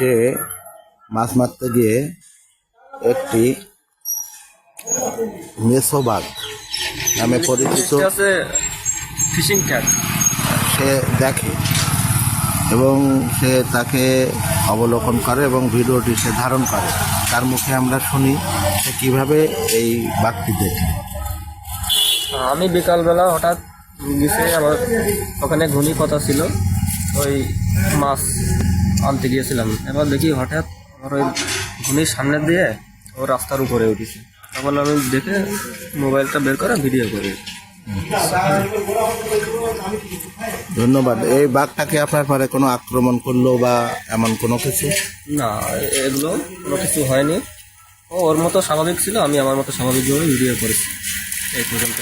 সে মাছ মারতে গিয়ে একটি মেসো বাঘ নামে পরিচিত ফিশিং ক্যাট সে দেখে এবং সে তাকে অবলোকন করে এবং ভিডিওটি সে ধারণ করে। তার মুখে আমরা শুনি সে কীভাবে এই বাঘটি দেখে। আমি বিকালবেলা হঠাৎ গেছে, আমার ওখানে ঘুনি কথা ছিল, ওই মাছ আনতে গিয়েছিলাম। এবার দেখি হঠাৎ আমার ওই ঘুনির সামনে দিয়ে ও রাস্তার উপরে উঠেছে। তখন আমি দেখে মোবাইলটা বের করে ভিডিও করি। ধন্যবাদ। এই বাঘটাকে আপনার পরে কোনো আক্রমণ করলো বা এমন কোনো কিছু? না, এগুলো কোনো কিছু হয়নি। ও ওর মতো স্বাভাবিক ছিল, আমি আমার মতো স্বাভাবিকভাবে ভিডিও করেছি। এই পর্যন্ত।